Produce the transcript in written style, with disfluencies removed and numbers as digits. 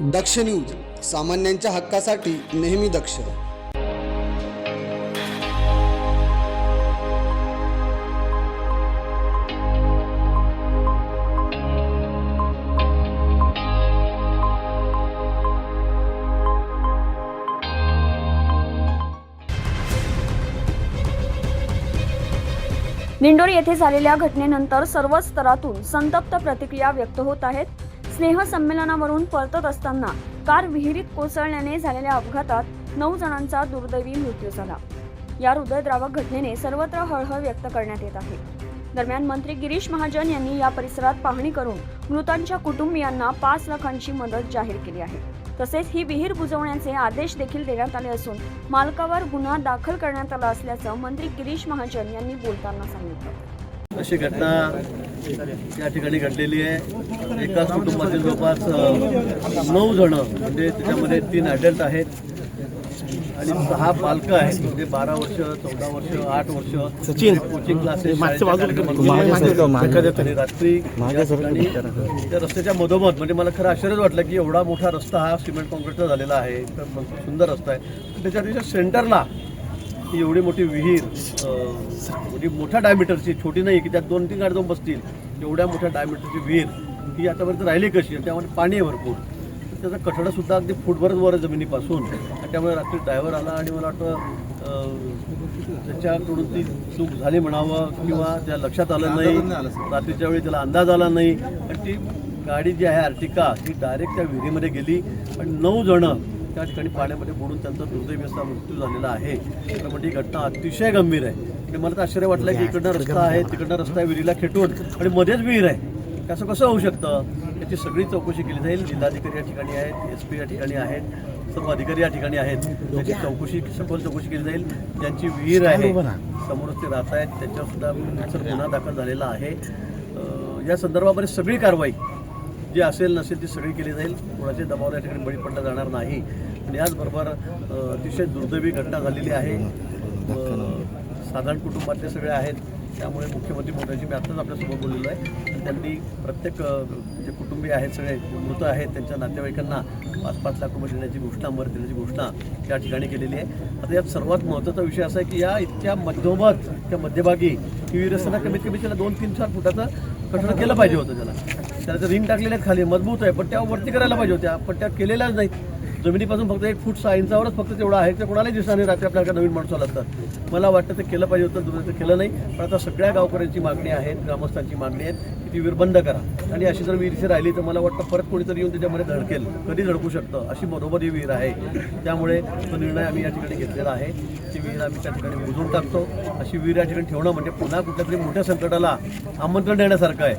दक्ष news, सामान्यांच्या हक्कासाठी नेहमी दक्ष. निंडोरी येथे झालेल्या घटनेनंतर सर्वच स्तरातून संतप्त प्रतिक्रिया व्यक्त होत आहेत. स्नेहसंमेलनावरून परतत असताना कार विहिरीत कोसळल्याने झालेल्या अपघातात 9 जणांचा दुर्दैवी मृत्यू झाला. या हृदयद्रावक घटनेने सर्वत्र हळहळ व्यक्त करण्यात येत आहे. दरम्यान मंत्री गिरीश महाजन यांनी या परिसरात पाहणी करून मृतांच्या कुटुंबियांना 5 लाखांची मदत जाहीर केली आहे. तसेच ही विहीर बुजवण्याचे आदेश देखील देण्यात आले असून मालकावर गुन्हा दाखल करण्यात आला असल्याचं मंत्री गिरीश महाजन यांनी बोलताना सांगितलं. अशी घटना या ठिकाणी घडलेली आहे. एकाच कुटुंबातील जवळपास 9 जण, म्हणजे त्याच्यामध्ये 3 ॲडल्ट आहेत आणि 6 बालकं आहेत. म्हणजे 12 वर्ष, 14 वर्ष, 8 वर्ष कोचिंग क्लासेस आणि रात्री त्या रस्त्याच्या मधोमध, म्हणजे मला खरं आश्चर्यच वाटलं की एवढा मोठा रस्ता हा सिमेंट कॉन्क्रीटचा झालेला आहे, सुंदर रस्ता आहे. त्याच्या सेंटरला ही एवढी मोठी विहीर, म्हणजे मोठ्या डायमीटरची, छोटी नाही की त्यात 2-3 गाड्या जाऊन बसतील, एवढ्या मोठ्या डायमीटरची विहीर ही आतापर्यंत राहिली कशी. त्यामध्ये पाणी आहे भरपूर, त्याचा कठडासुद्धा अगदी फुटभरच वर जमिनीपासून. त्यामुळे रात्री ड्रायव्हर आला आणि मला वाटतं त्याच्याकडून ती चूक झाली म्हणावं किंवा त्या लक्षात आलं नाही, रात्रीच्या वेळी त्याला अंदाज आला नाही आणि ती गाडी जी आहे अर्टिका ती डायरेक्ट त्या विहिरीमध्ये गेली आणि 9 जण त्या ठिकाणी पाण्यामध्ये बुडून त्यांचा दुर्दैवी असा मृत्यू झालेला आहे. तर म्हणजे ही घटना अतिशय गंभीर आहे. आणि मला तर आश्चर्य वाटलं की इकडनं रस्ता आहे, तिकडनं रस्ता आहे विहिरीला खेटून आणि मध्येच विहीर आहे. असं कसं होऊ शकतं? याची सगळी चौकशी केली जाईल. जिल्हाधिकारी या ठिकाणी आहेत, SP या ठिकाणी आहेत, सर्व अधिकारी या ठिकाणी आहेत. त्याची सखोल चौकशी केली जाईल. ज्यांची विहीर आहे समोरच ते राहत आहेत त्यांच्यासुद्धा गुन्हा दाखल झालेला आहे. या संदर्भामध्ये सगळी कारवाई जी असेल नसेल ती सगळी केली जाईल. कोणाच्या दबावाला या ठिकाणी बळी पडला जाणार नाही. आणि याचबरोबर अतिशय दुर्दैवी घटना झालेली आहे. साधारण कुटुंबातले सगळे आहेत. त्यामुळे मुख्यमंत्री मोदींची मी आत्ताच आपल्यासोबत बोललेलो आहे. त्यांनी प्रत्येक जे कुटुंबीय आहेत, सगळे मृत आहेत, त्यांच्या नातेवाईकांना 5-5 लाख रुपये देण्याची घोषणा, मदत देण्याची घोषणा त्या ठिकाणी केलेली आहे. आता यात सर्वात महत्त्वाचा विषय असा आहे की या इतक्या मध्यभागी ही विहीर असताना कमीत कमी त्याला 2-3-4 फुटाचं कठडं केलं पाहिजे होतं. त्याला रिंग टाकलेले आहेत खाली, मजबूत आहे, पण त्या वरती करायला पाहिजे होत्या, पण त्या केलेल्याच नाहीत. जमिनीपासून फक्त 1 फूट 6 इंचावरच फक्त तेवढं आहे. ते कोणालाही दिसणार नाही रात्री आपल्याला नवीन माणसं आला तर. मला वाटतं ते केलं पाहिजे होतं, दुसरं ते केलं नाही. पण आता सगळ्या गावकऱ्यांची मागणी आहे, ग्रामस्थांची मागणी आहे की ती विहीर बंद करा. आणि अशी जर विहीर राहिली तर मला वाटतं परत कोणीतरी येऊन त्याच्यामध्ये धडकेल, कधी धडकू शकतं, अशी मधोमध ही विहीर आहे. त्यामुळे तो निर्णय आम्ही या ठिकाणी घेतलेला आहे. ती विहीर आम्ही त्या ठिकाणी बुजवून टाकतो. अशी विहीर या ठिकाणी ठेवणं म्हणजे पुन्हा कुठल्या तरी मोठ्या संकटाला आमंत्रण देण्यासारखं आहे.